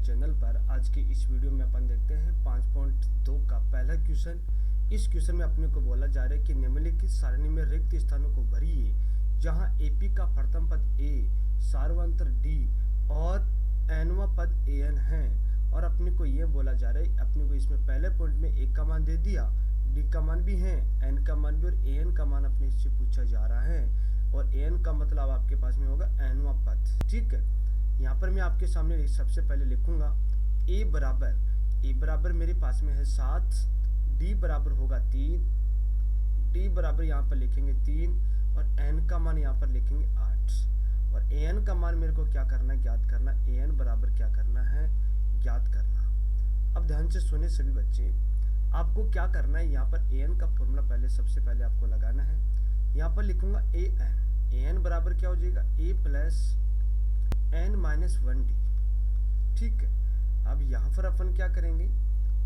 Channel पर। आज की इस वीडियो में अपन देखते हैं 5.2 का पहला क्वेश्चन। इस क्वेश्चन में अपने को बोला जा रहा है कि निम्नलिखित सारणी में रिक्त स्थानों को भरिए जहां एपी का प्रथम पद ए, सार्वंत्र डी और एनवा पद एन है। और अपने को ये बोला जा रहा है, अपने को इसमें पहले पॉइंट में ए का मान दे दिया, डी का मान भी है, एन का मान भी, और एन का मान अपने से पूछा जा रहा है। और एन का मतलब आपके पास में होगा एनवा पद। ठीक है, यहाँ पर मैं आपके सामने सबसे पहले लिखूंगा ए बराबर मेरे पास में है 7, डी बराबर होगा 3, डी बराबर यहाँ पर लिखेंगे 3 और एन का मान यहाँ पर लिखेंगे 8। और एन का मान मेरे को क्या करना है, ज्ञात करना। एन बराबर क्या करना है, ज्ञात करना। अब ध्यान से सुने सभी बच्चे, आपको क्या करना है, यहाँ पर एन का फॉर्मूला पहले सबसे पहले आपको लगाना है। यहाँ पर लिखूंगा एन बराबर क्या हो जाएगा, ए प्लस एन माइनस 1 डी। ठीक है, अब यहाँ पर अपन क्या करेंगे,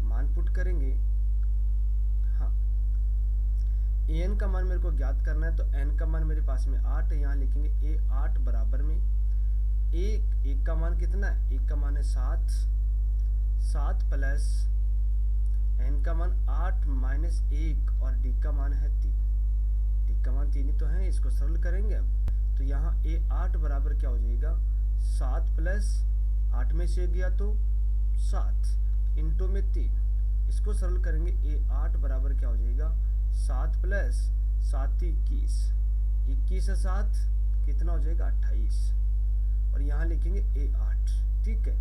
मान पुट करेंगे। हाँ, एन का मान मेरे को ज्ञात करना है, तो एन का मान मेरे पास में 8 है। यहाँ लिखेंगे ए 8 बराबर में एक का मान कितना है, एक का मान है 7 प्लस एन का मान 8 माइनस 1 और डी का मान है 3। डी का मान 3 ही तो है, इसको सरल करेंगे। अब तो यहाँ ए 8 बराबर क्या हो जाएगा, 7 प्लस 8 में से गया तो 7 इंटू में 3, इसको सरल करेंगे। ए 8 बराबर क्या हो जाएगा, 7 प्लस 7 21 है 7, कितना हो जाएगा 28। और यहाँ लिखेंगे ए 8। ठीक है,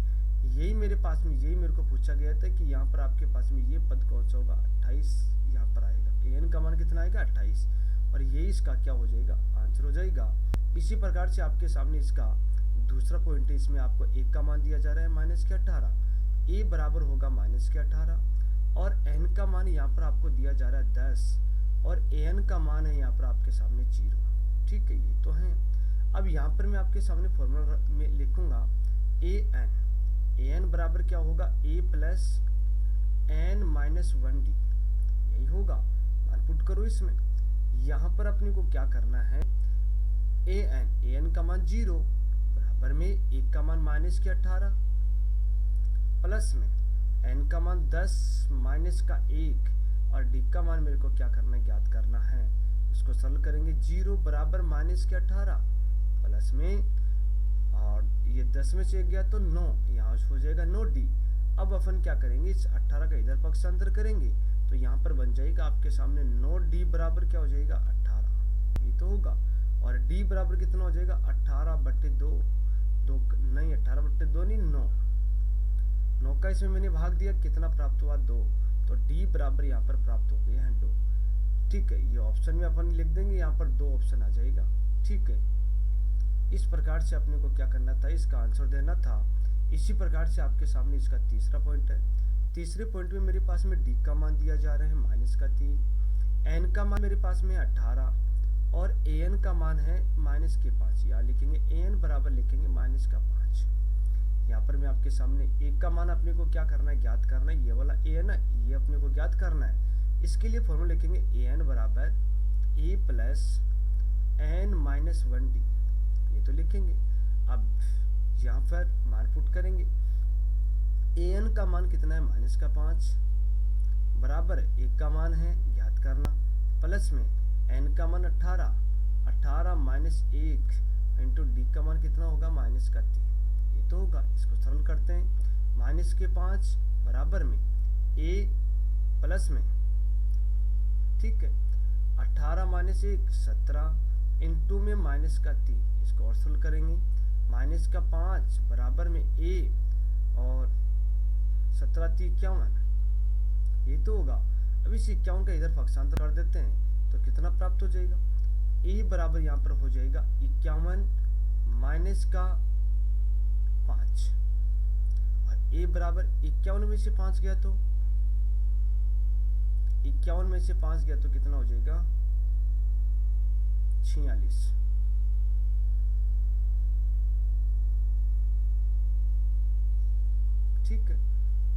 यही मेरे पास में, यही मेरे को पूछा गया था कि यहाँ पर आपके पास में ये पद कौन सा होगा, 28 यहाँ पर आएगा। एन का मान कितना आएगा, 28, और यही इसका क्या हो जाएगा, आंसर हो जाएगा। इसी प्रकार से आपके सामने इसका दूसरा पॉइंट है, इसमें आपको एक का मान दिया जा रहा है -18, ए बराबर होगा -18 और एन का मान यहाँ पर आपको दिया जा रहा है 10 और एन का मान है यहाँ पर आपके सामने 0। ठीक है, ये तो है। अब यहाँ पर मैं आपके सामने फॉर्मूला में लिखूंगा एन बराबर क्या होगा, ए प्लस एन माइनस 1 डी, यही होगा। मान पुट करो इसमें। यहाँ पर अपने को क्या करना है, एन का मान 0 बराबर में एक का मान -18 प्लस में एन का मान 10 माइनस का 1 और डी का मान मेरे को क्या करना है, ज्ञात करना है। इसको सरल करेंगे, 0 बराबर -18 प्लस में, और ये 10 में से गया तो 9, यहाँ हो जाएगा 9 डी। अब अपन क्या करेंगे, इस 18 का इधर पक्षांतर करेंगे तो यहाँ पर बन जाएगा आपके सामने 9 डी बराबर क्या हो जाएगा 18, ये तो होगा। और डी बराबर कितना हो जाएगा, 18/2, 18/2 नहीं 9 का इसमें मैंने भाग दिया, कितना प्राप्त हुआ 2, तो डी बराबर यहाँ पर प्राप्त हो गया है 2। ठीक है, ये ऑप्शन में अपन लिख देंगे, यहाँ पर 2 ऑप्शन आ जाएगा। ठीक है, इस प्रकार से अपने को क्या करना था, इसका आंसर देना था। इसी प्रकार से आपके सामने इसका तीसरा पॉइंट है। तीसरे पॉइंट में मेरे पास में डी का मान दिया जा रहा है -3, एन का मान मेरे पास में 18 और एन का मान है -5। यहाँ लिखेंगे एन बराबर लिखेंगे -5। यहाँ पर मैं आपके सामने एक का मान अपने को क्या करना है, ज्ञात करना है। ये वाला एन है, ये अपने को ज्ञात करना है। इसके लिए फॉर्मूला लिखेंगे एन बराबर ए प्लस एन माइनस 1 डी, ये तो लिखेंगे। अब यहाँ पर मान पुट करेंगे, एन का मान कितना है, -5 बराबर एक का मान है, ज्ञात करना, प्लस में एन का मान 18 माइनस 1 इंटू डी का मान कितना होगा, -3, ये तो होगा। इसको सरल करते हैं, -5 बराबर में ए प्लस में, ठीक है, 18 माइनस 1 17 इंटू में -3, इसको और सरल करेंगे, -5 बराबर में ए और 17 51, ये तो होगा। अब इस 51 का इधर पक्षांतर कर देते हैं तो कितना प्राप्त हो जाएगा, ए बराबर यहाँ पर हो जाएगा 51 माइनस का 5 और ए बराबर 51 में से 5 गया तो 51 में से 5 गया तो कितना हो जाएगा 46। ठीक है,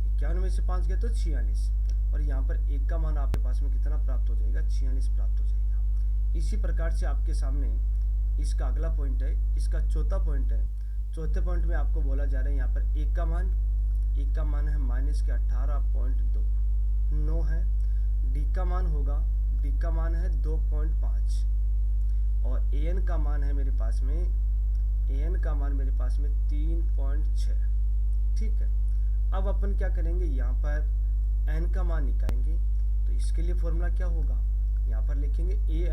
51 में से 5 गया तो 46 और यहाँ पर एक का मान आपके पास में कितना प्राप्त हो जाएगा, 46 प्राप्त हो जाएगा। इसी प्रकार से आपके सामने इसका अगला पॉइंट है, इसका चौथा पॉइंट है। चौथे पॉइंट में आपको बोला जा रहा है यहाँ पर एक का मान ए का मान है -18.2 है। डी का मान होगा, डी का मान है 2.5 और ए एन का मान है मेरे पास में, ए एन का मान मेरे पास में 3.6। ठीक है, अब अपन क्या करेंगे, यहाँ पर एन का मान निकालेंगे। तो इसके लिए फॉर्मूला क्या होगा, यहाँ पर लिखेंगे ए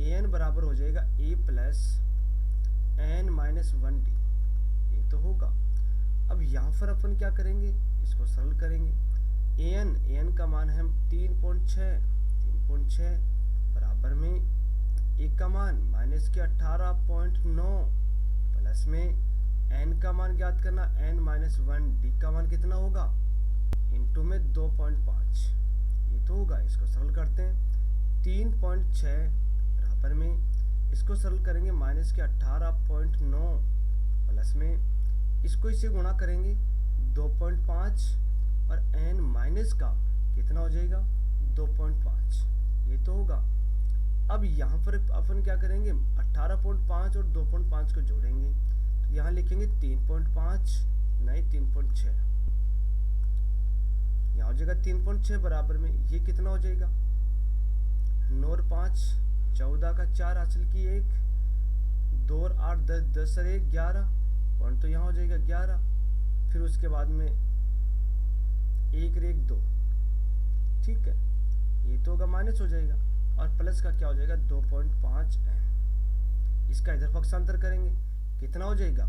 एन बराबर हो जाएगा ए प्लस एन माइनस 1d, ये तो होगा। अब यहाँ पर अपन क्या करेंगे, इसको सरल करेंगे। ए एन का मान है 3.6 बराबर में ए का मान -18.9 प्लस में एन का मान ज्ञात करना n-1, डी का मान कितना होगा इंटू में 2.5, ये तो होगा। इसको सरल करते हैं, 3.6 बराबर में, इसको सरल करेंगे -18.9 प्लस में, इसको इसे गुणा करेंगे 2.5 और n माइनस का कितना हो जाएगा 2.5, ये तो होगा। अब यहाँ पर अपन क्या करेंगे, 18.5 और 2.5 को जोड़ेंगे, तो यहाँ लिखेंगे 3.5 नहीं 3.6, यहाँ हो जाएगा 3.6 बराबर में ये कितना हो जाएगा 9 और 5 14 का 4 हासिल की 1, 2 और 8 10 10 और 1 11 पॉइंट, तो यहाँ हो जाएगा 11। फिर उसके बाद में 1 और 1 2, ठीक है, ये तो होगा माइनस हो जाएगा और प्लस का क्या हो जाएगा 2.5 n। इसका इधर पक्षांतर करेंगे, कितना हो जाएगा,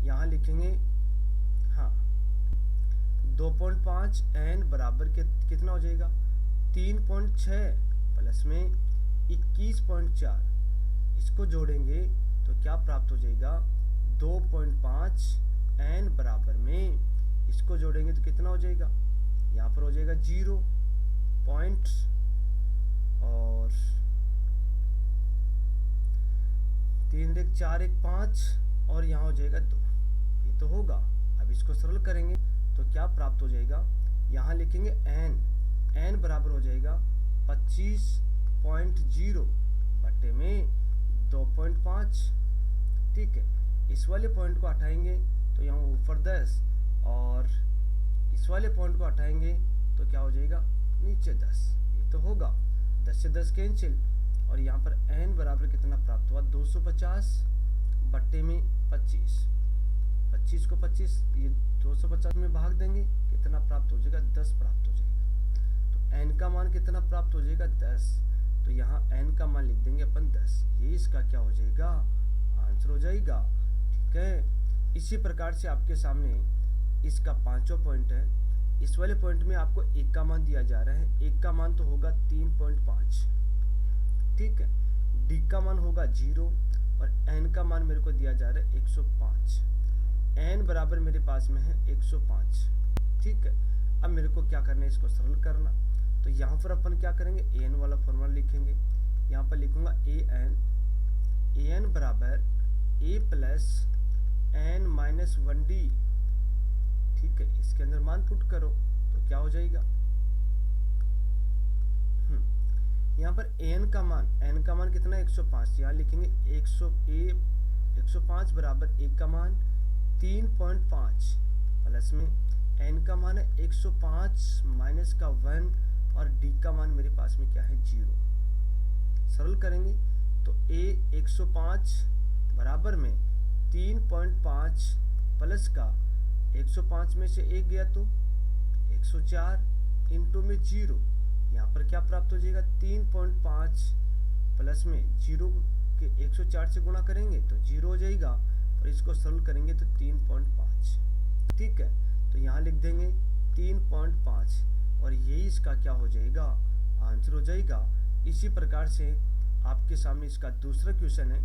यहाँ लिखेंगे हाँ 2.5 n बराबर के कितना हो जाएगा 3.6 प्लस में 21.4, इसको जोड़ेंगे तो क्या प्राप्त हो जाएगा 2.5 n बराबर में, इसको जोड़ेंगे तो कितना हो जाएगा, यहाँ पर हो जाएगा 0 पॉइंट और 3 1 4 1 5 और यहाँ हो जाएगा 2, ये तो होगा। अब इसको सरल करेंगे तो क्या प्राप्त हो जाएगा, यहाँ लिखेंगे n बराबर हो जाएगा 25.0 बटे में 2.5, ठीक है। इस वाले पॉइंट को हटाएंगे तो यहाँ ऊपर 10 और इस वाले पॉइंट को हटाएंगे तो क्या हो जाएगा नीचे 10, ये तो होगा। 10 से 10 कैंसिल और यहाँ पर n बराबर कितना प्राप्त हुआ 250 बट्टे में 25, 25 को 25 ये 250 में भाग देंगे, कितना प्राप्त हो जाएगा 10 प्राप्त हो जाएगा। तो n का मान कितना प्राप्त हो जाएगा 10, तो यहाँ n का मान लिख देंगे अपन 10, ये इसका क्या हो जाएगा आंसर हो जाएगा, ठीक है। इसी प्रकार से आपके सामने इसका 5वां पॉइंट है, इस वाले पॉइंट में आपको एक का मान दिया जा रहा है, एक का मान तो होगा 3.5, ठीक है, डी का मान होगा 0 और n का मान मेरे को दिया जा रहा है 105, n बराबर मेरे पास में है 105, ठीक है। अब मेरे को क्या करना है, इसको सरल करना, तो यहाँ पर अपन क्या करेंगे an वाला फॉर्मूला लिखेंगे, यहाँ पर लिखूंगा an बराबर a plus n minus 1d, ठीक है। इसके अंदर मान पुट करो तो क्या हो जाएगा, यहाँ पर n का मान कितना है 105, यहाँ लिखेंगे 105 बराबर a का मान 3.5 प्लस में n का मान है 105 माइनस का 1 और d का मान मेरे पास में क्या है 0। सरल करेंगे तो a 105 बराबर में 3.5 प्लस का 105 में से 1 गया तो 104 इंटू में 0, यहाँ पर क्या प्राप्त हो जाएगा 3.5 प्लस में 0 के 104 से गुणा करेंगे तो 0 हो जाएगा और इसको सरल करेंगे तो 3.5, ठीक है। तो यहाँ लिख देंगे 3.5 और यही इसका क्या हो जाएगा आंसर हो जाएगा। इसी प्रकार से आपके सामने इसका दूसरा क्वेश्चन है।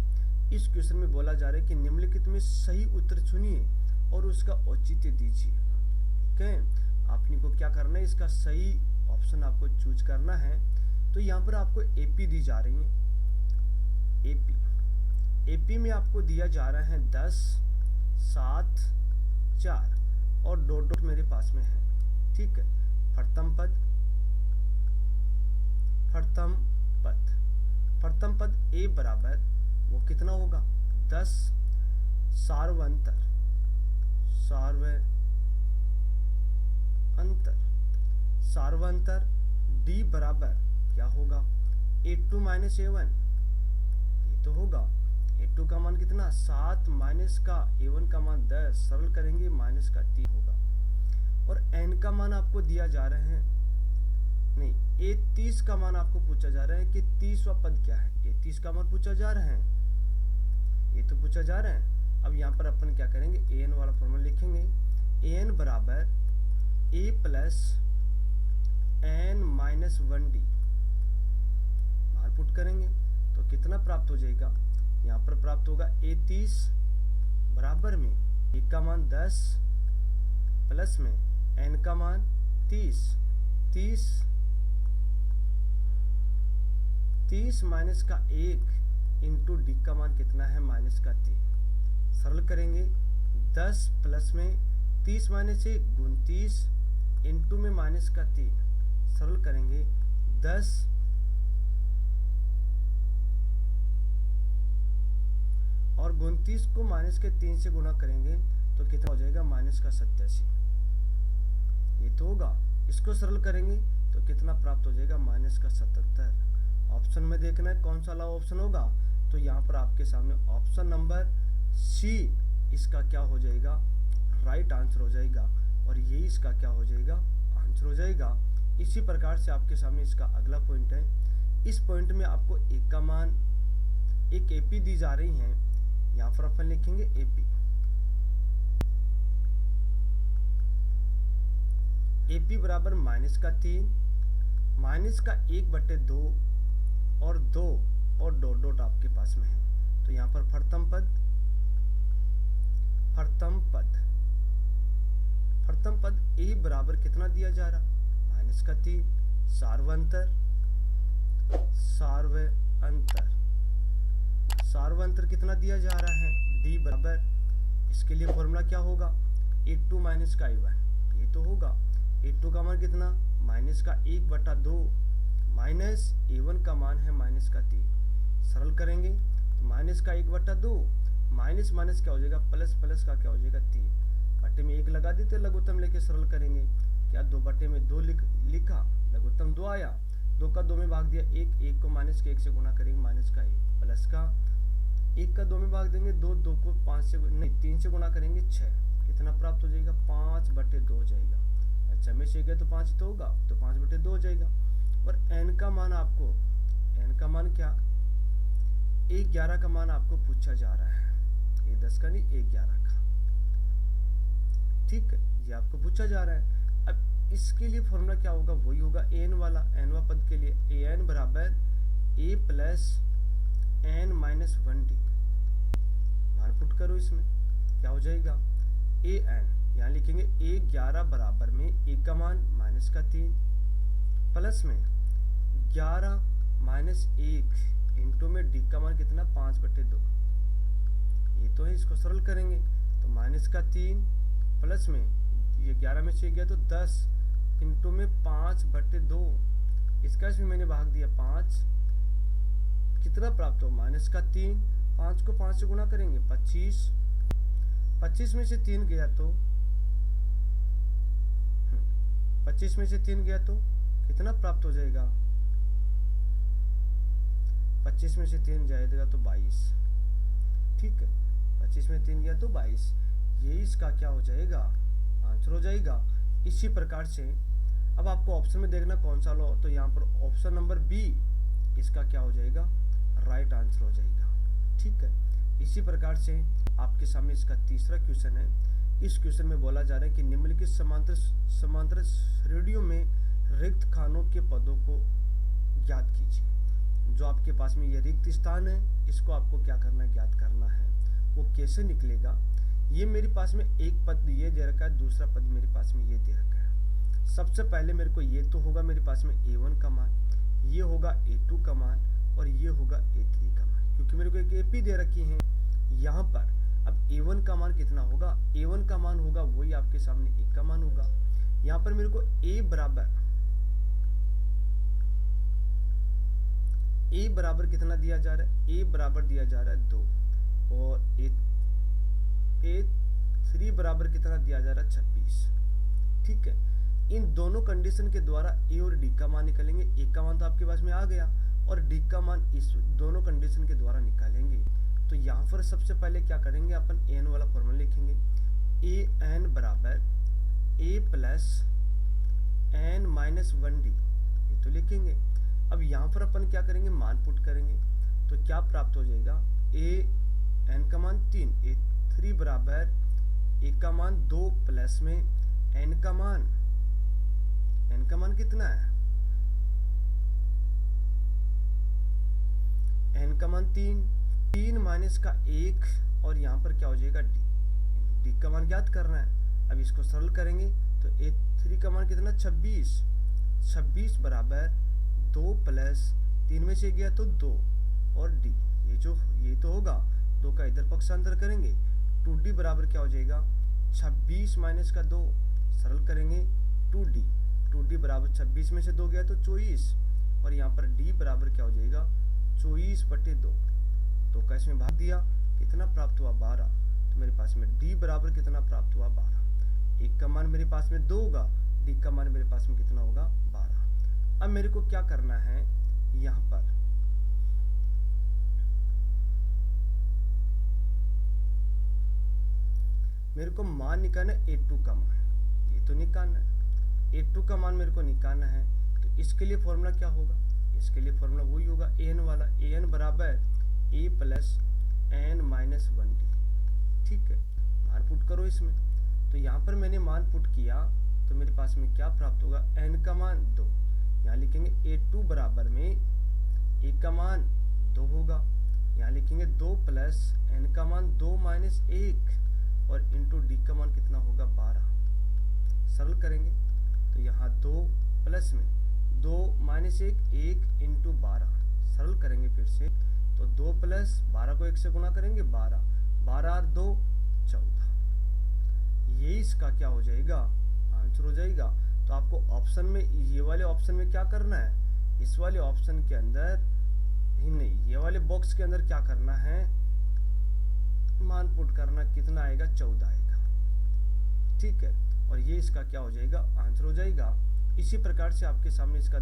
इस क्वेश्चन में बोला जा रहा है कि निम्नलिखित में सही उत्तर चुनिए और उसका औचित्य दीजिए, ठीक है। आपने को क्या करना है, इसका सही ऑप्शन आपको चूज करना है। तो यहाँ पर आपको एपी दी जा रही है, एपी में आपको दिया जा रहा है 10 7 4 और डॉट डॉट मेरे पास में है, ठीक है। प्रथम पद ए बराबर वो कितना होगा 10 सार्वंतर अंतर। सार्वंतर D बराबर क्या होगा, A2 माइनस A1, ये तो होगा। A2 का मान कितना, 7 माइनस का A1 का मान 10, सरल करेंगे माइनस का 3 होगा। और n का मान आपको दिया जा रहा है, नहीं, A30 का मान आपको पूछा जा रहा है कि 30वां पद क्या है। A30 का मान पूछा जा रहा है, ये तो पूछा जा रहा है। अब यहाँ पर अपन क्या करेंगे, an वाला फॉर्मूला लिखेंगे, an बराबर a plus n minus 1d, बाहर पुट करेंगे तो कितना प्राप्त हो जाएगा, यहाँ पर प्राप्त होगा A30 बराबर में a का मान 10 प्लस में n का मान 30 माइनस का 1 इंटू डी का मान कितना है, माइनस का 3। सरल करेंगे 10 प्लस में 30 माइनस 1 29 इंटू में माइनस का 3, सरल करेंगे 10 और 29 को माइनस के 3 से गुणा करेंगे तो कितना हो जाएगा, माइनस का 87, ये तो होगा। इसको सरल करेंगे तो कितना प्राप्त हो जाएगा, माइनस का 77। ऑप्शन में देखना है कौन सा वाला ऑप्शन होगा, तो यहाँ पर आपके सामने ऑप्शन नंबर सी इसका क्या हो जाएगा, राइट आंसर हो जाएगा, और ये इसका क्या हो जाएगा, आंसर हो जाएगा। इसी प्रकार से आपके सामने इसका अगला पॉइंट है। इस पॉइंट में आपको एक का मान, एक एपी दी जा रही है, यहाँ पर अपन लिखेंगे एपी। एपी बराबर माइनस का 3 माइनस का 1/2 और 2 और डॉट डॉट आपके पास में है, तो यहाँ पर प्रथम पद ए बराबर कितना दिया जा रहा, माइनस का 3। सार्वंतर कितना दिया जा रहा है, डी बराबर, इसके लिए फॉर्मूला क्या होगा, A2 माइनस का A1, ये तो होगा। A2 का मान कितना, माइनस का 1/2 माइनस A1 का मान है माइनस का 3, सरल करेंगे तो माइनस का 1/2 माइनस माइनस क्या हो जाएगा, प्लस प्लस का क्या हो जाएगा 3, बटे में 1 लगा देते, लघुत्तम लेके सरल करेंगे, क्या 2 बटे में 2 लिखा, लघुत्तम 2 आया, 2 का 2 में भाग दिया 1 को माइनस के 1 से गुणा करेंगे, माइनस का 1 प्लस का 1 का 2 में भाग देंगे 2 को 5 से नहीं 3 से गुणा करेंगे 6, कितना प्राप्त हो जाएगा, 5/2 हो जाएगा। अच्छा में से गया तो 5 तो होगा, तो 5/2 हो जाएगा। और n का मान आपको, n का मान क्या, 11 का मान आपको पूछा जा रहा है, ये 10 का नहीं 11 का, ठीक है, ये आपको पूछा जा रहा है। अब इसके लिए फॉर्मूला क्या होगा, वही होगा n वाला, nवा पद के लिए an बराबर a plus n minus 1d, मान पुट करो, इसमें क्या हो जाएगा, an, यहाँ लिखेंगे A11 बराबर में a का मान माइनस का 3 प्लस में 11 माइनस 1 इंटू में d का मान कितना, 5/2, ये तो है। इसको सरल करेंगे तो माइनस का 3 प्लस में ये 11 में से गया तो 10 इंटू में 5/2, इसका इसमें मैंने भाग दिया 5, कितना प्राप्त हो, माइनस का 3, 5 को 5 से गुणा करेंगे 25, 25 में से 3 गया तो 25 में से 3 गया तो कितना प्राप्त हो जाएगा, 25 में से 3 जाएगा तो 22, ठीक है, 25 में 3 गया तो 22, ये इसका क्या हो जाएगा, आंसर हो जाएगा। इसी प्रकार से अब आपको ऑप्शन में देखना कौन सा लो, तो यहाँ पर ऑप्शन नंबर बी इसका क्या हो जाएगा, राइट आंसर हो जाएगा, ठीक है। इसी प्रकार से आपके सामने इसका तीसरा क्वेश्चन है। इस क्वेश्चन में बोला जा रहा है कि निम्नलिखित समांतर श्रेणियों में रिक्त खानों के पदों को ज्ञात कीजिए। जो आपके पास में ये रिक्त स्थान है, इसको आपको क्या करना है, ज्ञात करना है। वो कैसे निकलेगा, ये मेरे पास में एक पद ये दे रखा है, दूसरा पद मेरे पास में ये दे रखा है। सबसे पहले मेरे को ये तो होगा मेरे पास में A1 का मान, ये होगा A2 का मान और ये होगा A3 का मान, क्योंकि मेरे को एक एपी दे रखी है यहाँ पर। अब A1 का मान कितना होगा, A1 का मान होगा वही आपके सामने A का मान होगा। यहाँ पर मेरे को A बराबर कितना दिया जा रहा है, A बराबर दिया जा रहा है 2 और A3 बराबर कितना दिया जा रहा है 26, ठीक है। इन दोनों कंडीशन के द्वारा ए और डी का मान निकालेंगे। ए का मान तो आपके पास में आ गया और डी का मान इस दोनों कंडीशन के द्वारा निकालेंगे। तो यहाँ पर सबसे पहले क्या करेंगे, अपन एन वाला फॉर्मूला लिखेंगे। ए एन बराबर ए प्लस एन माइनस 1 डी, ये तो लिखेंगे। अब यहाँ पर अपन क्या करेंगे, मान पुट करेंगे। तो क्या प्राप्त हो जाएगा, ए एन का मान 3, ए 3 बराबर ए का मान 2 प्लस में एन का मान कितना है, एन का मान 3 माइनस का 1 और यहाँ पर क्या हो जाएगा डी का मान ज्ञात करना है। अब इसको सरल करेंगे तो ए 3 का मान कितना 26 बराबर 2 प्लस 3 में से गया तो 2 और डी, ये तो होगा 2 का इधर पक्षांतर करेंगे 2d बराबर क्या हो जाएगा 26 माइनस का 2, सरल करेंगे 2d बराबर 26 में से 2 गया तो 24 और यहाँ पर d बराबर क्या हो जाएगा 24/2, 2 का इसमें भाग दिया, कितना प्राप्त हुआ 12। तो मेरे पास में d बराबर कितना प्राप्त हुआ 12। एक का मान मेरे पास में 2 होगा, d का मान मेरे पास में कितना होगा 12। अब मेरे को क्या करना है, यहाँ पर मेरे को मान निकालना है a2 का मान, ये तो निकालना है। a2 का मान मेरे को निकालना है तो इसके लिए फॉर्मूला क्या होगा, इसके लिए फॉर्मूला वही होगा an वाला, an बराबर a plus n minus 1d। ठीक है, मान पुट करो इसमें। तो यहाँ पर मैंने मान पुट किया तो मेरे पास में क्या प्राप्त होगा, n का मान 2, यहाँ लिखेंगे a2 बराबर में a का मान 2 होगा, यहाँ लिखेंगे 2 प्लस n का मान 2 माइनस 1 और इंटू डी का मान कितना होगा 12। सरल करेंगे तो यहाँ 2 प्लस में 2 माइनस 1 इंटू 12, सरल करेंगे फिर से तो 2 प्लस 12 को 1 से गुना करेंगे 12 और 2 14, ये इसका क्या हो जाएगा आंसर हो जाएगा। तो आपको ऑप्शन में, ये वाले ऑप्शन में क्या करना है, इस वाले ऑप्शन के अंदर ही नहीं, ये वाले बॉक्स के अंदर क्या करना है, मान पुट करना, कितना आएगा 14 आएगा। ठीक है, और ये इसका क्या हो जाएगा आंसर हो जाएगा। इसी प्रकार से आपके सामने इसका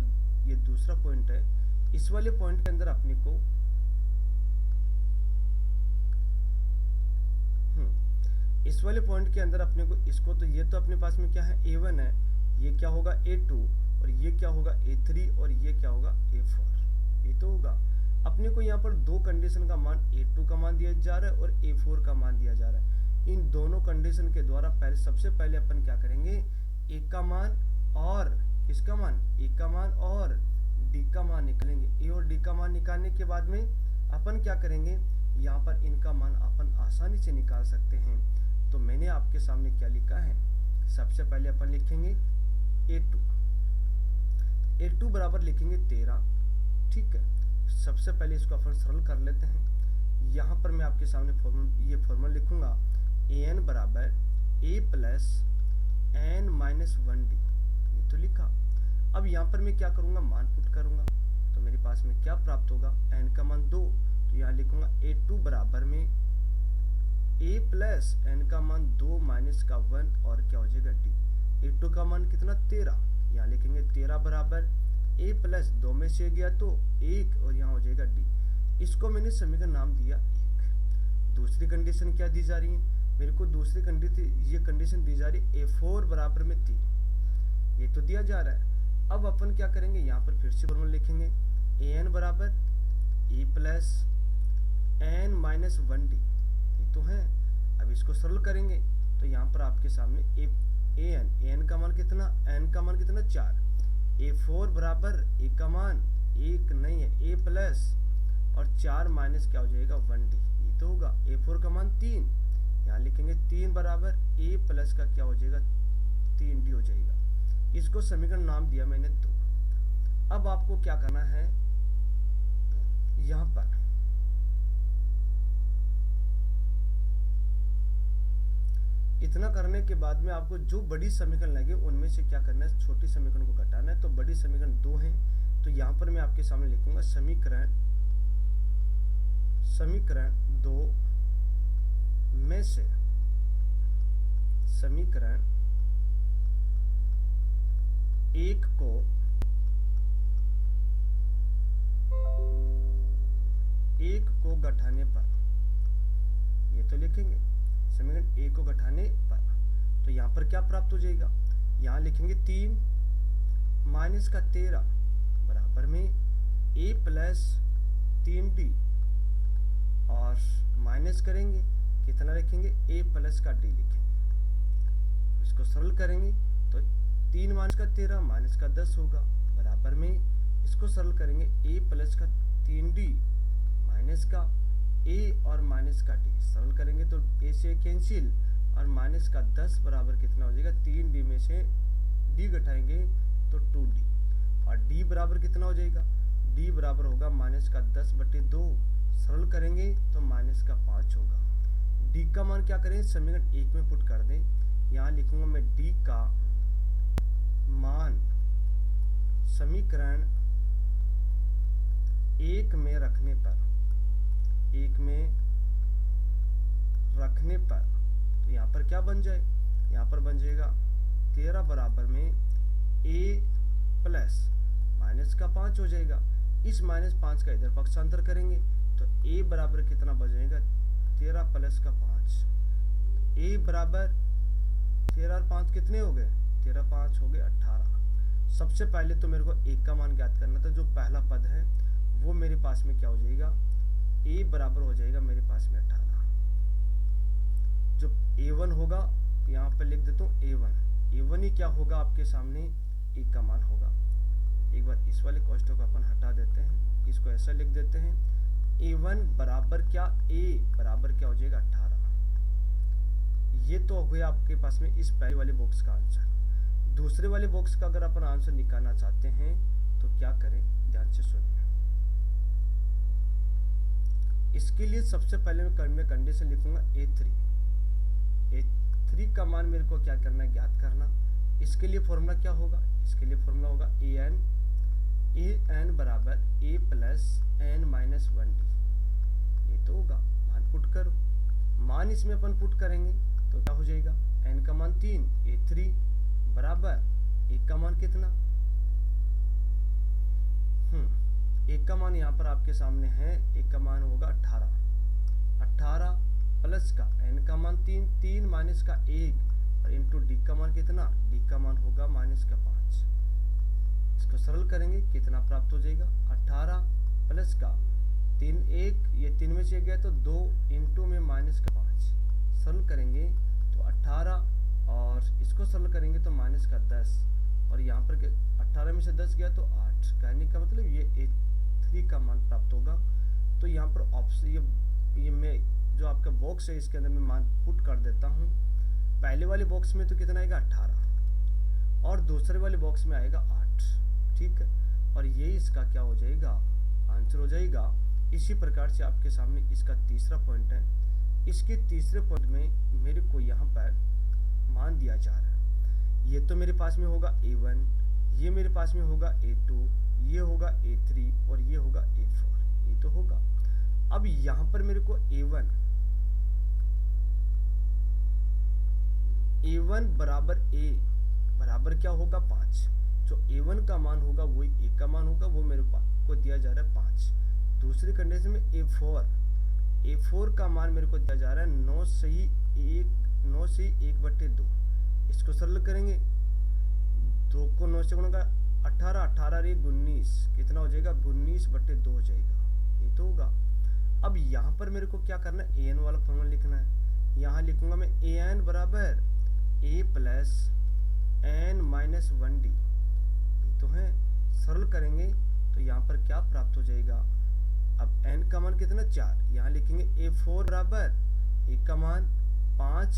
ये दूसरा पॉइंट है, इस वाले पॉइंट के अंदर अपने को इस वाले पॉइंट के अंदर अपने को इसको, तो ये तो अपने पास में क्या है a1 है, ये क्या होगा a2 और ये क्या होगा a3 और ये क्या होगा a4, ये तो होगा। अपने को यहाँ पर दो कंडीशन का मान a2 का मान दिया जा रहा है और a4 का मान दिया जा रहा है। इन दोनों कंडीशन के द्वारा सबसे पहले अपन क्या करेंगे, a का मान और किसका मान, a का मान और d का मान निकालेंगे। a और d का मान निकालने के बाद में अपन क्या करेंगे, यहाँ पर इनका मान अपन आसानी से निकाल सकते हैं। तो मैंने आपके सामने क्या लिखा है, सबसे पहले अपन लिखेंगे a2 बराबर लिखेंगे 13। ठीक है, सबसे पहले इसको अपन सरल कर लेते हैं। यहाँ पर मैं आपके सामने ये फॉर्मूला लिखूंगा, an बराबर a plus n minus 1d, ये तो लिखा। अब यहाँ पर मैं क्या करूँगा, मान पुट करूँगा तो मेरे पास में क्या प्राप्त होगा, n का मान 2, तो यहाँ लिखूंगा a2 बराबर में a प्लस n का मान 2 माइनस का 1 और क्या हो जाएगा d। a2 का मान कितना 13, यहाँ लिखेंगे 13 बराबर a प्लस 2 में से गया तो 1 और यहाँ हो जाएगा d। इसको मैंने समीकरण नाम दिया 1। दूसरी कंडीशन क्या दी जा रही है, मेरे को दूसरी कंडीशन दी जा रही है a4 बराबर में 3, ये तो दिया जा रहा है। अब अपन क्या करेंगे, यहाँ पर फिर से फॉर्मूला लिखेंगे, an बराबर a plus n minus 1d, ये तो है। अब इसको सरल करेंगे तो यहाँ पर आपके सामने an का मान कितना, n का मान कितना 4, a4 बराबर a का मान 1 नहीं है, a प्लस और 4 माइनस क्या हो जाएगा 1d, ये तो होगा। a4 का मान 3, यहाँ लिखेंगे 3 बराबर a प्लस का क्या हो जाएगा 3d हो जाएगा। इसको समीकरण नाम दिया मैंने 2। अब आपको क्या करना है, यहाँ पर इतना करने के बाद में आपको जो बड़ी समीकरण लगे उनमें से क्या करना है, छोटी समीकरण को घटाना है। तो बड़ी समीकरण 2 है, तो यहाँ पर मैं आपके सामने लिखूंगा समीकरण 2 में से समीकरण एक को घटाने पर, ये तो लिखेंगे समीकरण ए को घटाने पर, तो यहाँ पर क्या प्राप्त हो जाएगा, यहाँ लिखेंगे 3 माइनस का 13 बराबर में ए प्लस 3d, और माइनस करेंगे कितना लिखेंगे, ए प्लस का डी लिखेंगे। इसको सरल करेंगे तो 3 माइनस का 13 माइनस का 10 होगा, बराबर में इसको सरल करेंगे ए प्लस का 3d माइनस का ए और माइनस का डी, सरल करेंगे तो ए से कैंसिल और माइनस का 10 बराबर कितना हो जाएगा, 3d में से d घटाएंगे तो 2d, और d बराबर कितना हो जाएगा, d बराबर होगा माइनस का 10/2, सरल करेंगे तो माइनस का 5 होगा। d का मान क्या करें, समीकरण 1 में पुट कर दें, यहाँ लिखूंगा मैं d का मान समीकरण 1 में रखने पर, तो यहाँ पर क्या बन जाए, यहाँ पर बन जाएगा 13 बराबर में a प्लस माइनस का 5 हो जाएगा। इस माइनस 5 का इधर पक्षांतर करेंगे तो a बराबर कितना बन जाएगा, 13 प्लस का 5, a बराबर 13 और 5 कितने हो गए, 13 5 हो गए 18। सबसे पहले तो मेरे को एक का मान ज्ञात करना था, जो पहला पद है वो मेरे पास में क्या हो जाएगा, a बराबर हो जाएगा मेरे पास में 18। जो a1 होगा यहाँ पर लिख देता हूँ a1 ही क्या होगा आपके सामने, a का मान होगा। एक बार इस वाले कोष्ठक को अपन हटा देते हैं, इसको ऐसा लिख देते हैं, a1 बराबर क्या, a बराबर क्या हो जाएगा 18। ये तो हो गया आपके पास में इस पहले वाले बॉक्स का आंसर। दूसरे वाले बॉक्स का अगर अपन आंसर निकालना चाहते हैं तो क्या करें, ध्यान से सुनिए। इसके लिए सबसे पहले मैं कंडीशन लिखूंगा a3 का मान मेरे को क्या करना है, ज्ञात करना। इसके लिए फॉर्मूला क्या होगा, इसके लिए फॉर्मूला होगा an बराबर a plus n minus 1d, ये तो होगा। मान पुट करो, मान इसमें अपन पुट करेंगे तो क्या हो जाएगा, n का मान 3, a3 बराबर a का मान कितना, a का मान यहाँ पर आपके सामने है, a का मान होगा 18 प्लस का n का मान 3 माइनस का 1 और इंटू d का मान कितना, d का मान होगा माइनस का 5। इसको सरल करेंगे कितना प्राप्त हो जाएगा, 18 प्लस का 3 1, ये 3 में से गया तो 2 इंटू में माइनस का 5, सरल करेंगे तो 18 और इसको सरल करेंगे तो माइनस का 10, और यहाँ पर 18 में से 10 गया तो 8, कहने का मतलब ये a3 का मान प्राप्त होगा। तो यहाँ पर ऑप्शन ये मैं जो आपका बॉक्स है इसके अंदर मैं मान पुट कर देता हूँ। पहले वाले बॉक्स में तो कितना आएगा 18 और दूसरे वाले बॉक्स में आएगा 8, ठीक है, और ये इसका क्या हो जाएगा, आंसर हो जाएगा। इसी प्रकार से आपके सामने इसका तीसरा पॉइंट है, इसके तीसरे पॉइंट में मेरे को यहाँ पर मान दिया जा रहा है। ये तो मेरे पास में होगा a1, ये मेरे पास में होगा a2, ये होगा a3 और ये होगा a4, ये तो होगा। अब यहाँ पर मेरे को a1 बराबर a बराबर क्या होगा 5, जो a1 का मान होगा वही a का मान होगा, वो मेरे को दिया जा रहा है 5। दूसरी कंडीशन में a4 का मान मेरे को दिया जा रहा है 9 से 1/2। इसको सरल करेंगे, 2 को 9 से गुणा 18 रे 19, कितना हो जाएगा 19/2 हो जाएगा, ये तो होगा। अब यहाँ पर मेरे को क्या करना है, an वाला फॉर्मूला लिखना है। यहाँ लिखूंगा मैं an बराबर a plus n minus 1d, ये तो है। सरल करेंगे तो यहाँ पर क्या प्राप्त हो जाएगा, अब n का मान कितना 4, यहाँ लिखेंगे a4 बराबर a का मान 5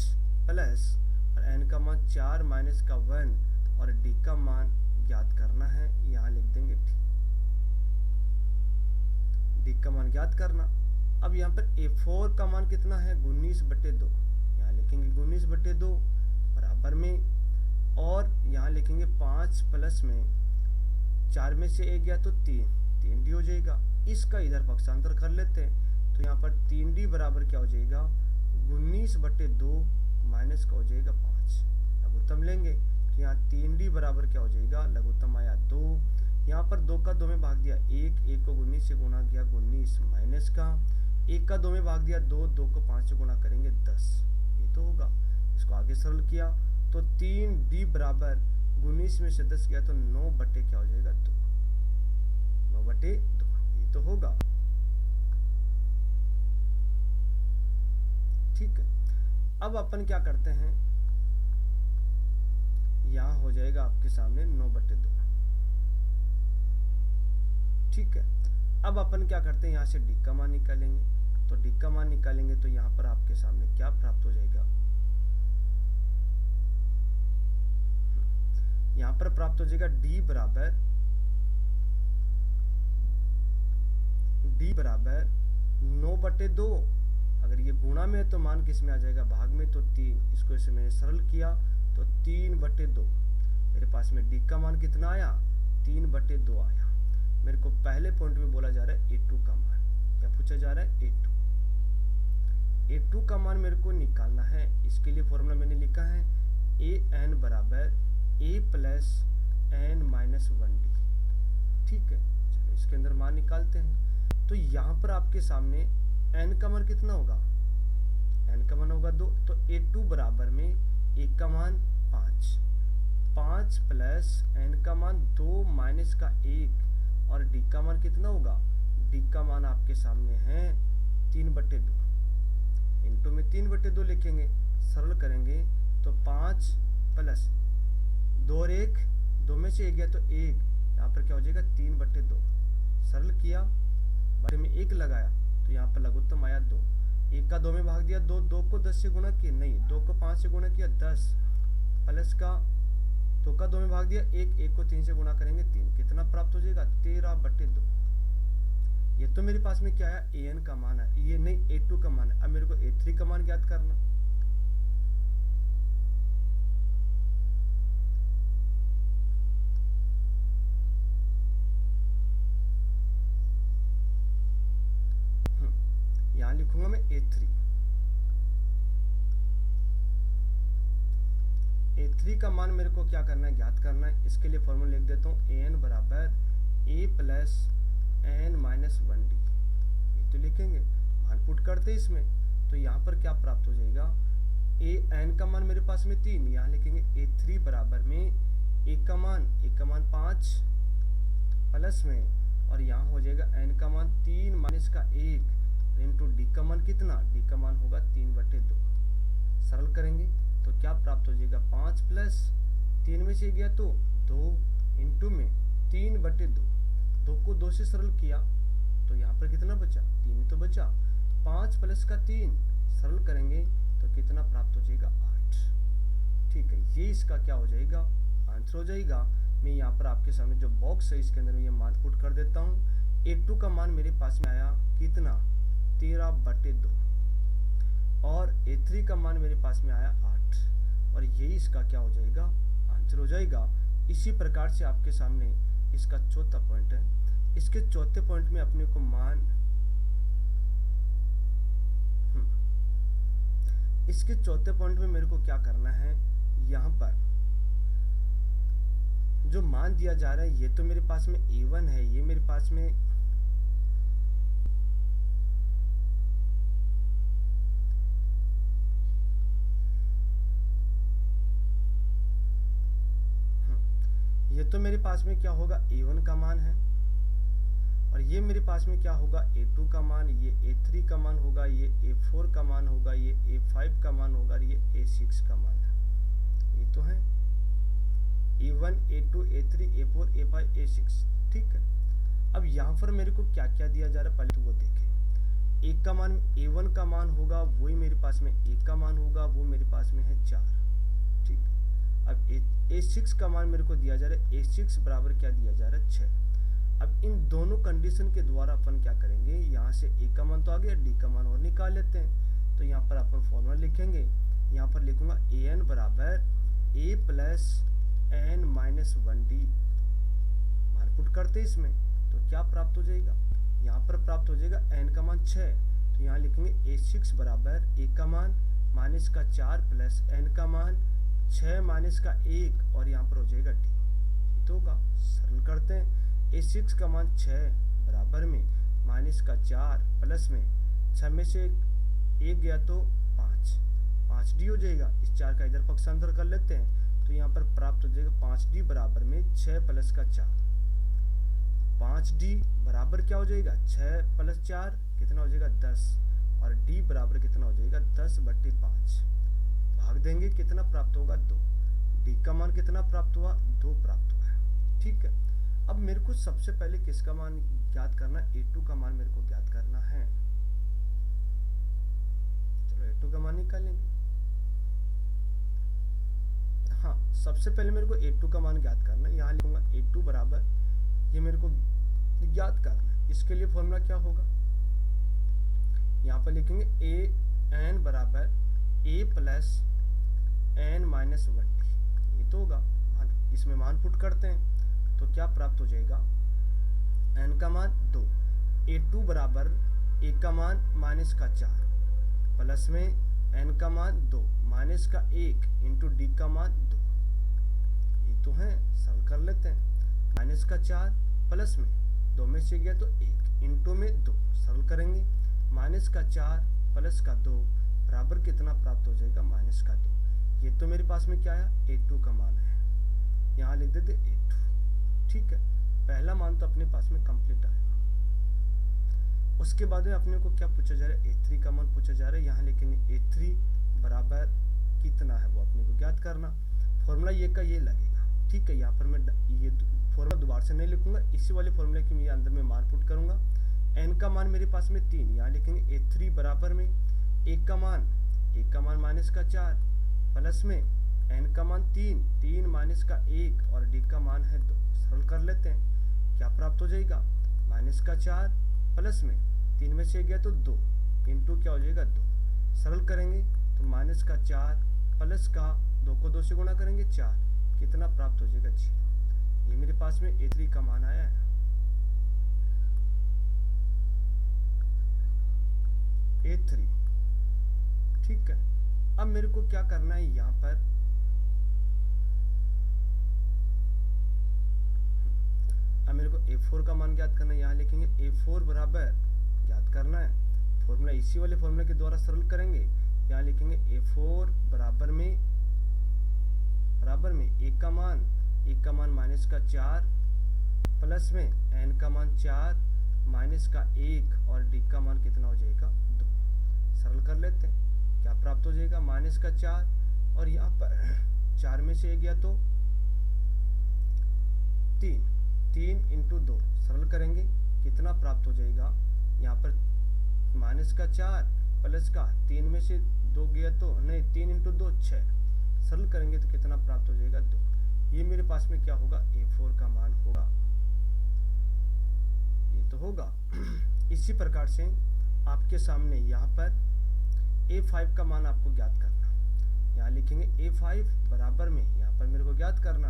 प्लस और n का मान 4 माइनस का 1 और d का मान ज्ञात करना है, यहाँ लिख देंगे d का मान ज्ञात करना। अब यहाँ पर a4 का मान कितना है 19/2, यहाँ लिखेंगे 19/2 बराबर में, और यहाँ लिखेंगे 5 प्लस में 4 में से 1 गया तो 3d हो जाएगा। इसका इधर पक्षांतर कर लेते हैं तो यहाँ पर 3d बराबर क्या हो जाएगा 19/2 माइनस का हो जाएगा 5। अब उत्तम लेंगे तो यहाँ 3d बराबर क्या हो जाएगा, लघुत्तम आया 2, यहाँ पर 2 का 2 में भाग दिया 1, 1 को 19 से गुणा किया 19 माइनस का 1 का 2 में भाग दिया 2, 2 को 5 से गुणा करेंगे 10, ये तो होगा। इसको आगे सरल किया तो 3d बराबर 19 में से 10 गया तो 9 बटे क्या हो जाएगा 2, 9 बटे 2, ये तो होगा। ठीक है, अब अपन क्या करते हैं, यहां हो जाएगा आपके सामने 9 बटे 2। ठीक है, अब अपन क्या करते हैं, यहां से डी का मान निकालेंगे, तो डी का मान निकालेंगे तो यहां पर आपके सामने क्या प्राप्त हो जाएगा, यहां पर प्राप्त हो जाएगा डी बराबर 9 बटे 2। अगर ये गुणा में है तो मान किस में आ जाएगा, भाग में, तो 3। इसको इसे मैंने सरल किया तो 3 बटे 2, मेरे पास में डी का मान कितना आया, 3 बटे 2 आया। मेरे को पहले पॉइंट में बोला जा रहा है A2 का मान, क्या पूछा जा रहा है, A2 का मान मेरे को निकालना है। इसके लिए फॉर्मूला मैंने लिखा है AN बराबर A plus N minus 1D। ठीक है, चलो इसके अंदर मान निकालते हैं। तो यहाँ पर आपके सामने n का मान कितना होगा, n का मान होगा 2, तो A2 बराबर में A का मान 5 प्लस n का मान 2 माइनस का 1, और D का मान कितना होगा, D का मान आपके सामने है 3 बटे 2, इंटू में 3 बटे 2 लिखेंगे, सरल करेंगे तो 5 प्लस 2 और 1, 2 में से 1 गया तो 1, यहाँ पर क्या हो जाएगा 3 बटे 2, सरल किया, बटे में 1 लगाया तो यहाँ पर लघुत्तम आया 2, 1 का 2 में भाग दिया 2, 2 को 10 से गुणा किया, नहीं 2 को 5 से गुणा किया 10, प्लस का 2 का 2 में भाग दिया 1, 1 को 3 से गुणा करेंगे 3, कितना प्राप्त हो जाएगा 13 बटे 2। ये तो मेरे पास में क्या है, AN का मान है, ये नहीं A2 का मान है। अब मेरे को A3 का मान ज्ञात करना, यहां लिखूंगा मैं A3 का मान मेरे को क्या करना है, ज्ञात करना है। इसके लिए फॉर्मूला लिख देता हूँ AN बराबर A plus N minus 1D, ये तो लिखेंगे, मान पुट करते इसमें, तो यहाँ पर क्या प्राप्त हो जाएगा, AN का मान मेरे पास में 3, यहाँ लिखेंगे A3 बराबर में A का मान 5 प्लस में, और यहाँ हो जाएगा N का मान 3 माइनस का 1 इंटू डी का मान कितना, डी का मान होगा 3 बटे 2, सरल करेंगे तो क्या प्राप्त हो जाएगा, 5 प्लस 3 में से गया तो 2 इंटू में 3 बटे 2, 2 को 2 से सरल किया तो यहाँ पर कितना बचा, 3 तो बचा, 5 प्लस का 3 सरल करेंगे तो कितना प्राप्त हो जाएगा, 8। ठीक है, ये इसका क्या हो जाएगा, आंसर हो जाएगा। मैं यहाँ पर आपके सामने जो बॉक्स है इसके अंदर में ये मान पुट कर देता हूँ। A2 का मान मेरे पास में आया कितना, 13 बटे 2, और A3 का मान मेरे पास में आया 8, और यही इसका क्या हो जाएगा, आंसर हो जाएगा। इसी प्रकार से आपके सामने इसका चौथा पॉइंट है। इसके चौथे पॉइंट में अपने को मान, इसके चौथे पॉइंट में मेरे को क्या करना है, यहाँ पर जो मान दिया जा रहा है ये तो मेरे पास में A1 है, ये मेरे पास में ये तो मेरे पास में क्या होगा, A1 का मान है, और ये मेरे पास में क्या होगा, A2 का मान, ये A3 का मान होगा, ये A4 का मान होगा, ये A5 का मान होगा, और ये A6 का मान है। ये तो है A1, A2, A3, A4, A5, A6। ठीक है, अब यहाँ पर मेरे को क्या क्या दिया जा रहा है पहले तो वो देखें। A का मान, A1 का मान होगा वही मेरे पास में A का मान होगा, वो मेरे पास में है 4। ठीक, अब A6 का मान मेरे को दिया जा रहा है, A6 बराबर क्या दिया जा रहा है, 6। अब इन दोनों कंडीशन के द्वारा अपन क्या करेंगे, यहाँ से A का मान तो आ गया, D का मान और निकाल लेते हैं। तो यहाँ पर अपन फॉर्मूला लिखेंगे, यहाँ पर लिखूंगा AN बराबर A plus N minus 1D, मान पुट करते इसमें तो क्या प्राप्त हो जाएगा, यहाँ पर प्राप्त हो जाएगा N का मान 6, तो यहाँ लिखेंगे A6 बराबर A का मान माइनस का 4 प्लस N का मान 6 माइनस का 1 और यहाँ पर हो जाएगा डी, ये तो होगा। सरल करते हैं। A6 का मान 6 बराबर में माइनस का 4 प्लस में 6 में से 1 गया तो 5D हो जाएगा। इस 4 का इधर पक्षांतर कर लेते हैं तो यहाँ पर प्राप्त हो जाएगा 5D बराबर में 6 प्लस का 4। 5D बराबर क्या हो जाएगा, 6 प्लस 4 कितना हो जाएगा 10, और D बराबर कितना हो जाएगा 10/5। भाग देंगे, कितना प्राप्त होगा 2। D का मान कितना प्राप्त हुआ, 2 प्राप्त हुआ है। ठीक है, अब मेरे को सबसे पहले किसका मान ज्ञात करना है, A2 का मान मेरे को ज्ञात करना है। चलो A2 का मान निकालेंगे। हाँ, सबसे पहले मेरे को A2 का मान ज्ञात करना है। यहाँ लिखूंगा A2 बराबर, ये मेरे को ज्ञात करना है। इसके लिए फॉर्मूला क्या होगा, यहाँ पर लिखेंगे an बराबर a plus n minus 1d, ये तो होगा। इसमें मान पुट करते हैं तो क्या प्राप्त हो जाएगा, n का मान 2, A2 बराबर a का मान माइनस का 4 प्लस में n का मान 2 माइनस का 1 इंटू d का मान 2, ये तो है। सरल कर लेते हैं। माइनस का 4 प्लस में 2 में से गया तो 1 इंटू में 2, सरल करेंगे। माइनस का 4 प्लस का 2 बराबर कितना प्राप्त हो जाएगा, माइनस का 2। ये तो मेरे पास में क्या आया, A2 का मान है। यहाँ लिख देते A2। ठीक है, पहला मान तो अपने पास में कंप्लीट आएगा। उसके बाद में अपने को क्या पूछा जा रहा है, A3 का मान पूछा जा रहा है। यहाँ लिखेंगे A3 बराबर कितना है वो अपने को ज्ञात करना। फॉर्मूला ये का ये लगेगा। ठीक है, यहाँ पर मैं ये फॉर्मूला दोबारा से नहीं लिखूंगा, इसी वाले फॉर्मूले के मैं अंदर में मान पुट करूंगा। n का मान मेरे पास में 3, यहाँ लिखेंगे A3 बराबर में a का मान माइनस का 4 प्लस में n का मान 3 माइनस का 1 और d का मान है 2। सरल कर लेते हैं, क्या प्राप्त हो जाएगा, माइनस का 4 प्लस में 3 में से गया तो 2 इंटू क्या हो जाएगा 2। सरल करेंगे तो माइनस का 4 प्लस का 2 को 2 से गुणा करेंगे 4, कितना प्राप्त हो जाएगा 0। ये मेरे पास में A3 का मान आया है। A3, ठीक है। अब मेरे को क्या करना है, यहाँ पर अब मेरे को A4 का मान ज्ञात करना है। यहाँ लिखेंगे A4 बराबर ज्ञात करना है। फॉर्मूला इसी वाले फॉर्मूले के द्वारा सरल करेंगे। यहाँ लिखेंगे A4 बराबर में a का मान माइनस का 4 प्लस में n का मान 4 माइनस का 1 और d का मान कितना हो जाएगा 2। सरल कर लेते हैं, क्या प्राप्त हो जाएगा, माइनस का 4 और यहाँ पर 4 में से 1 गया तो 3 इंटू 2। सरल करेंगे कितना प्राप्त हो जाएगा, यहाँ पर माइनस का 4 प्लस का 3 में से 2 गया तो नहीं, 3 इंटू 2 6। सरल करेंगे तो कितना प्राप्त हो जाएगा 2। ये मेरे पास में क्या होगा, A4 का मान होगा, ये तो होगा। इसी प्रकार से आपके सामने यहाँ पर A5 का मान आपको ज्ञात करना। यहाँ लिखेंगे A5 बराबर में, यहाँ पर मेरे को ज्ञात करना।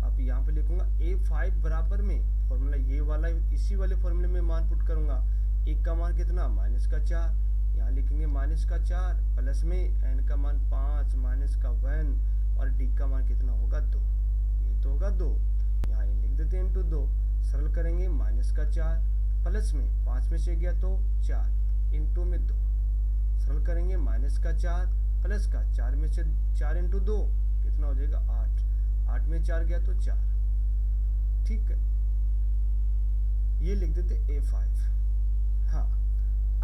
अब यहाँ पर लिखूंगा A5 बराबर में, फॉर्मूला ये वाला, इसी वाले फॉर्मूले में मान पुट करूंगा। एक का मान कितना, माइनस का 4। यहाँ लिखेंगे माइनस का 4 प्लस में n का मान 5 माइनस का 1 और d का मान कितना होगा 2, ये तो होगा 2। यहाँ लिख देते हैं इंटू 2। सरल करेंगे माइनस का 4 प्लस में 5 में से गया तो 4 इंटू में 2। सरल करेंगे माइनस का 4 प्लस का 4 में से 4 इंटू 2 कितना हो जाएगा 8 में 4 गया तो 4। ठीक है, ये लिख देते A5। हाँ,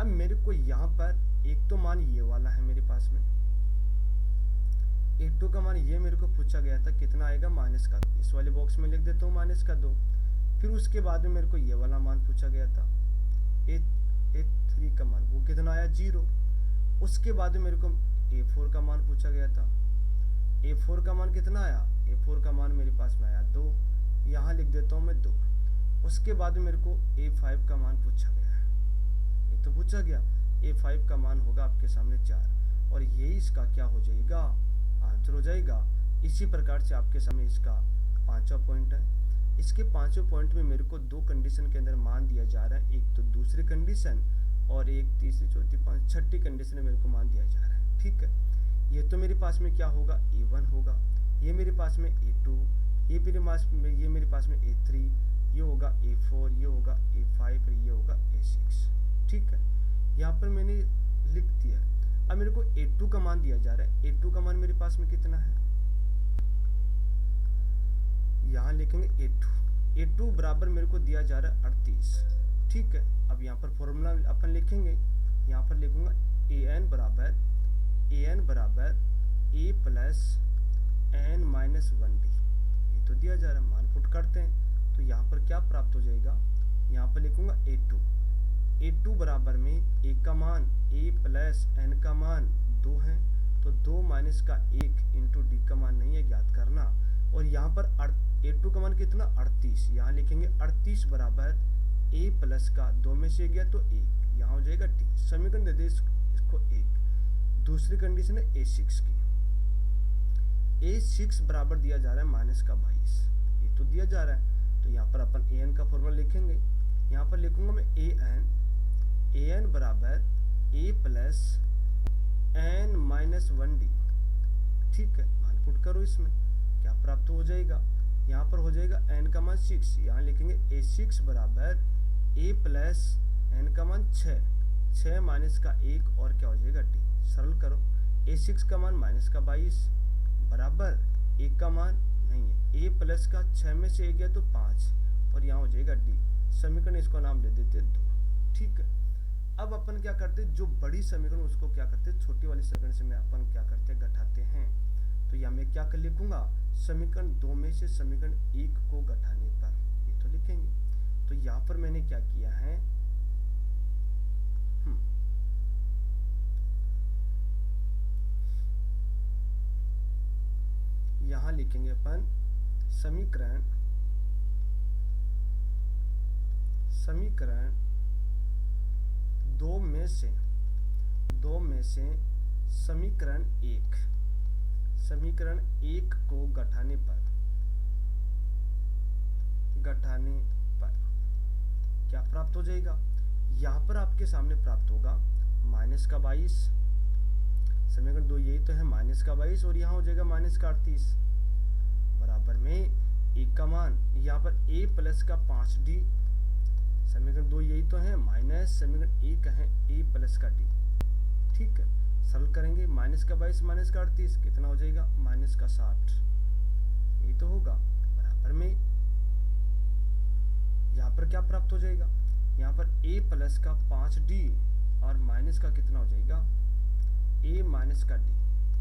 अब मेरे को यहाँ पर एक तो मान ये वाला है मेरे पास में, A2 का मान ये मेरे को पूछा गया था, कितना आएगा माइनस का 2। इस वाले बॉक्स में लिख देता हूँ माइनस का 2। फिर उसके बाद में मेरे को ये वाला मान पूछा गया था A3 का मान, वो कितना आया 0। उसके बाद में मेरे को A4 का मान पूछा गया था। A4 का मान कितना आया, A4 का मान मेरे पास में आया 2। यहाँ लिख देता हूँ मैं 2। उसके बाद में मेरे को A5 का मान पूछा गया है, ये तो पूछा गया। A5 का मान होगा आपके सामने 4 और ये इसका क्या हो जाएगा, आंसर हो जाएगा। इसी प्रकार से आपके सामने इसका 5वां पॉइंट है। इसके 5वें पॉइंट में मेरे को 2 कंडीशन के अंदर मान दिया जा रहा है, एक तो दूसरी कंडीशन और एक तीसरी, चौथी, पांच, छठी कंडीशन में मेरे को मान दिया जा रहा है। ठीक है, ये तो मेरे पास में क्या होगा, A1 होगा। ये मेरे पास में A2, ये मेरे पास में A3, ये होगा A4, ये होगा A5 और ये होगा A6। ठीक है, यहाँ पर मैंने लिख दिया। अब मेरे को A2 का मान दिया जा रहा है। A2 का मान मेरे पास में कितना है, यहाँ लिखेंगे A2 बराबर मेरे को दिया जा रहा है 38। ठीक है, अब यहाँ पर फॉर्मूला अपन लिखेंगे। यहाँ पर लिखूंगा an बराबर a plus n minus 1d। ये तो दिया जा रहा है, मान पुट करते हैं तो यहाँ पर क्या प्राप्त हो जाएगा। यहाँ पर लिखूंगा A2 बराबर में a का मान a प्लस n का मान 2 है, तो 2 माइनस का 1 इंटू डी का मान नहीं है ज्ञात करना। और यहाँ पर A2 का मान कितना 38, यहाँ लिखेंगे 38 बराबर a प्लस का 2 में से गया तो 1, यहाँ हो जाएगा डी। समीकरण दे दे इसको 1। दूसरी कंडीशन है A6 की। A6 बराबर दिया जा रहा है माइनस का 22, ये तो दिया जा रहा है, तो यहाँ पर अपन an का फॉर्मूला लिखेंगे। यहाँ पर लिखूंगा मैं an बराबर a plus n minus 1d। ठीक है, मान पुट करो, इसमें क्या प्राप्त हो जाएगा। यहाँ पर हो जाएगा n का मान 6, यहाँ लिखेंगे A6 बराबर a प्लस n का मान 6 माइनस का 1 और क्या हो जाएगा d। सरल करो, A6 का मान माइनस का 22 बराबर 1 का मान नहीं है, a प्लस का 6 में से 1 गया तो 5 और यहाँ हो जाएगा d। समीकरण इसको नाम दे देते 2। ठीक है, अब अपन क्या करते, जो बड़ी समीकरण उसको क्या करते, छोटी वाली समीकरण से में अपन क्या करते घटाते हैं। तो यहाँ मैं क्या कर लिखूंगा, समीकरण 2 में से समीकरण 1 को घटाने पर, ये तो लिखेंगे। तो यहाँ पर मैंने क्या किया है, यहाँ लिखेंगे अपन समीकरण 2 में से समीकरण 1 को घटाने पर क्या प्राप्त हो जाएगा। यहाँ पर आपके सामने प्राप्त होगा माइनस का 22, समीकरण 2 यही तो है, माइनस का 22 और यहाँ हो जाएगा माइनस का 38 बराबर में 1 का मान, यहाँ पर a प्लस का 5d, समीकरण 2 यही तो है, माइनस समीकरण 1 है a प्लस का d। ठीक है, सरल करेंगे, माइनस का 22 माइनस का 38 कितना हो जाएगा, माइनस का 60, यही तो होगा बराबर में। यहाँ पर क्या प्राप्त हो जाएगा, यहाँ पर a प्लस का 5d और माइनस का कितना हो जाएगा, a माइनस का d।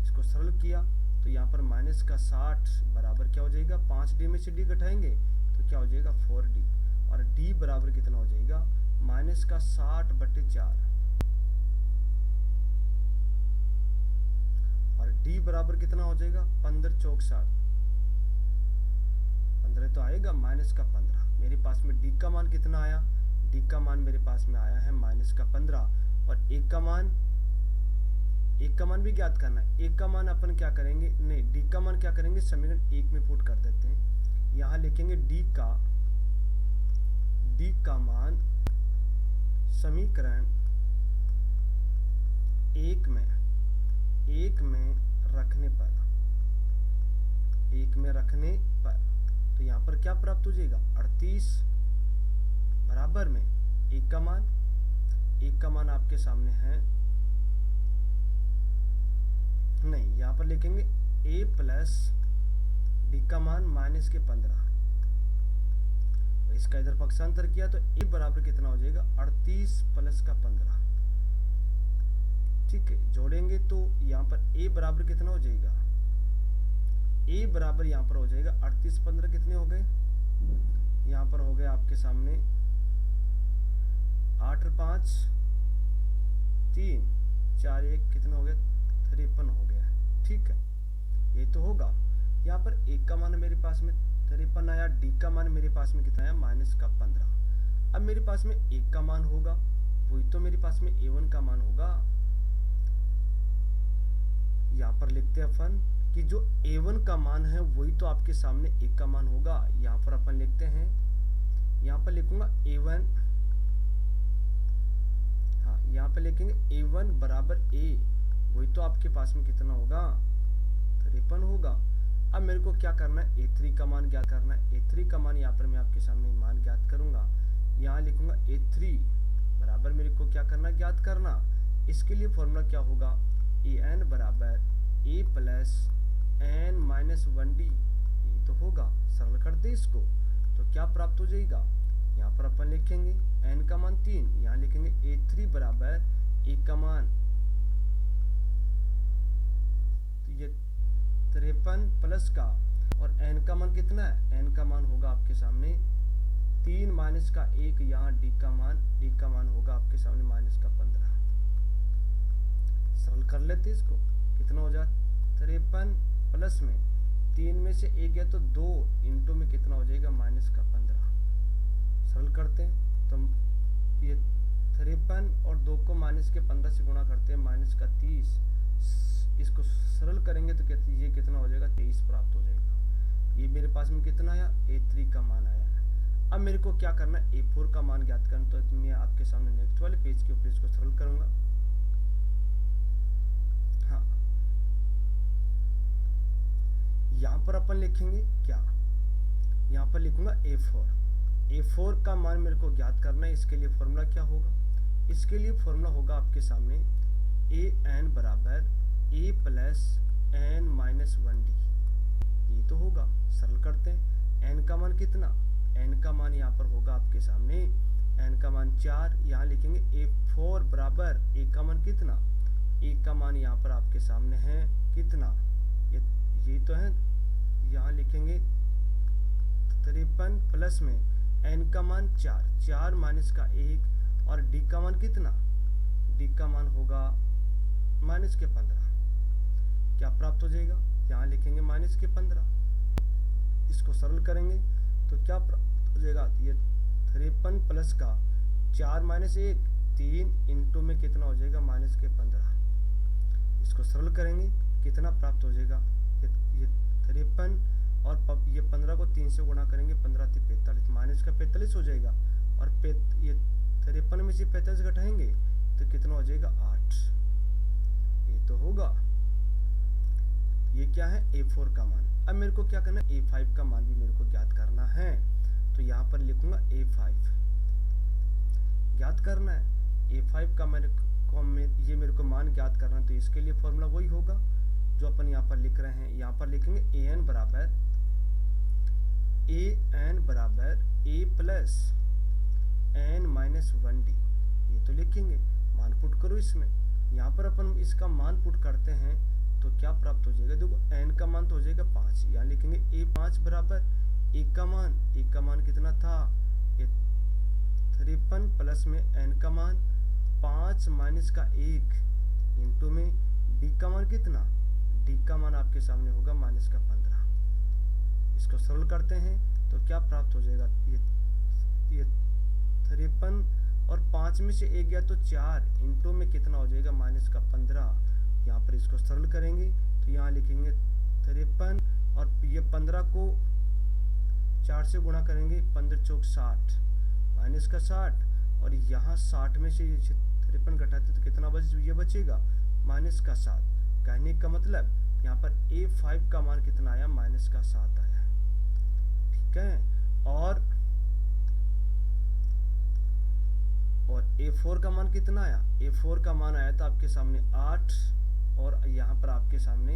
इसको सरल किया तो यहाँ पर माइनस का 60 बराबर क्या हो जाएगा, 5d में से d घटाएंगे तो क्या हो जाएगा 4d, और d बराबर कितना हो जाएगा, माइनस का 60/4, और d बराबर कितना हो जाएगा 15 चौक 60, 15 तो आएगा, माइनस का 15। मेरे पास में d का मान कितना आया, d का मान मेरे पास में आया है माइनस का 15, और 1 का मान भी ज्ञात करना है। 1 का मान अपन क्या करेंगे, नहीं d का मान क्या करेंगे, समीकरण 1 में पुट कर देते हैं। यहाँ लिखेंगे d का मान समीकरण 1 में रखने पर, तो यहाँ पर क्या प्राप्त हो जाएगा 38 बराबर में 1 का मान आपके सामने है, नहीं यहाँ पर लिखेंगे a प्लस d का मान माइनस के 15, इसका इधर पक्षांतर किया तो a बराबर कितना हो जाएगा 38 प्लस का 15। ठीक है, जोड़ेंगे तो यहाँ पर a बराबर कितना हो जाएगा, a बराबर यहाँ पर हो जाएगा 38 15 कितने हो गए, यहाँ पर हो गए आपके सामने 8 और 5 3 4 1 कितना हो गया 53 हो गया। ठीक है, ये तो होगा। यहाँ पर 1 का मान मेरे पास में 53 आया, d का मान मेरे पास में कितना आया माइनस का 15। अब मेरे पास में 1 का मान होगा, वही तो मेरे पास में a1 का मान होगा। यहाँ पर लिखते हैं अपन कि जो a1 का मान है वही तो आपके सामने 1 का मान होगा। यहाँ पर अपन लिखते हैं, यहाँ पर लिखूंगा a1, हाँ यहाँ पर लिखेंगे a1 बराबर a, वही तो आपके पास में कितना होगा 53 होगा। अब मेरे को क्या करना है, A3 का मान ज्ञात करना है। A3 का मान यहाँ पर मैं आपके सामने मान ज्ञात करूंगा। यहाँ लिखूंगा A3 बराबर मेरे को क्या करना, ज्ञात करना। इसके लिए फॉर्मूला क्या होगा, AN बराबर A plus N minus 1D, ये तो होगा। सरल करते इसको तो क्या प्राप्त हो जाएगा, यहाँ पर अपन लिखेंगे N का मान 3, यहाँ लिखेंगे A3 बराबर A का मान तो ये 53 प्लस का, और N का मान कितना है, N का मान होगा आपके सामने 3 माइनस का 1, यहाँ D का मान होगा आपके सामने माइनस का 15। सरल कर लेते इसको, कितना हो जाए 53 प्लस में 3 में से 1 गया तो 2 इंटू में कितना हो जाएगा माइनस का 15। सरल करते हैं तो ये 53 और 2 को माइनस के 15 से गुणा करते हैं माइनस का 30। इसको सरल करेंगे तो ये कितना हो जाएगा 23 प्राप्त हो जाएगा। ये मेरे पास में कितना आया, A3 का मान आया है। अब मेरे को क्या करना है, A4 का मान ज्ञात करना। तो मैं आपके सामने नेक्स्ट वाले पेज के ऊपर इसको सरल करूंगा। हाँ, यहाँ पर अपन लिखेंगे क्या, यहाँ पर लिखूंगा A4 का मान मेरे को ज्ञात करना है। इसके लिए फॉर्मूला क्या होगा, इसके लिए फॉर्मूला होगा आपके सामने AN बराबर A plus N minus 1D, ये तो होगा। सरल करते हैं, N का मान कितना, N का मान यहाँ पर होगा आपके सामने N का मान 4, यहाँ लिखेंगे A4 बराबर A का मान कितना, A का मान यहाँ पर आपके सामने है कितना, ये तो है, यहाँ लिखेंगे 53 प्लस में N का मान 4 माइनस का 1, और D का मान कितना, D का मान होगा माइनस के 15। क्या प्राप्त हो जाएगा, यहाँ लिखेंगे माइनस के 15। इसको सरल करेंगे तो क्या प्राप्त हो जाएगा, ये 53 प्लस का 4 माइनस 1 3 इंटू में कितना हो जाएगा माइनस के 15। इसको सरल करेंगे कितना प्राप्त हो जाएगा, ये 53 और ये 15 को 3 से गुणा करेंगे, 15 3 45, माइनस का 45 हो जाएगा। और ये 53 में से 45 घटाएंगे तो कितना हो जाएगा 8, ये तो होगा। ये क्या है, A4 का मान। अब मेरे को क्या करना है, A5 का मान भी मेरे को ज्ञात करना है। तो यहाँ पर लिखूंगा A5 ज्ञात करना है। A5 का ये मेरे को मान ज्ञात करना है, तो इसके लिए फॉर्मूला वही होगा जो अपन यहाँ पर लिख रहे हैं। यहाँ पर लिखेंगे AN बराबर A plus N minus 1D, ये तो लिखेंगे। मान पुट करो इसमें, यहाँ पर अपन इसका मान पुट करते हैं तो क्या प्राप्त हो जाएगा, देखो N का मान तो हो जाएगा 5, यहाँ लिखेंगे A5 बराबर A का मान कितना था, ये 53 प्लस में N का मान 5 माइनस का 1 इंटू में D का मान कितना, D का मान आपके सामने होगा माइनस का 15। इसको सरल करते हैं तो क्या प्राप्त हो जाएगा, ये 53 और 5 में से 1 गया तो 4 इंटू में कितना हो जाएगा माइनस का 15। यहाँ पर इसको सरल करेंगे तो यहाँ लिखेंगे 53 और ये 15 को 4 से गुणा करेंगे, 15 चौक 60 माइनस का 60, और यहाँ 60 में से 53 घटाते तो कितना ये बचेगा माइनस का 7। कहने का मतलब यहाँ पर A5 का मान कितना आया, माइनस का 7 आया। ठीक है, और A4 का मान कितना आया, A4 का मान आया था आपके सामने 8, और यहाँ पर आपके सामने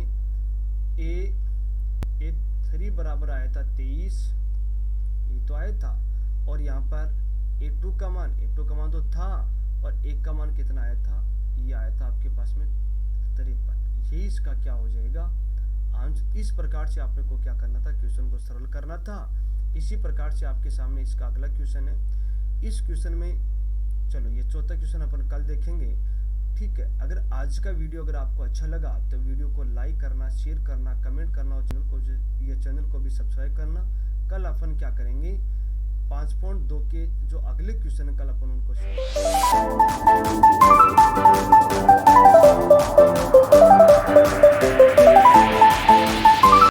A3 बराबर आया था 23, ये तो आया था। और यहाँ पर A2 का मान तो था, और A का मान कितना आया था, ये आया था आपके पास में 53। ये इसका क्या हो जाएगा आंसर। इस प्रकार से आपने को क्या करना था, क्वेश्चन को सरल करना था। इसी प्रकार से आपके सामने इसका अगला क्वेश्चन है। इस क्वेश्चन में चलो ये चौथा क्वेश्चन अपन कल देखेंगे। ठीक है, अगर आज का वीडियो अगर आपको अच्छा लगा तो वीडियो को लाइक करना, शेयर करना, कमेंट करना, और चैनल को भी सब्सक्राइब करना। कल अपन क्या करेंगे, 5.2 के जो अगले क्वेश्चन है कल अपन उनको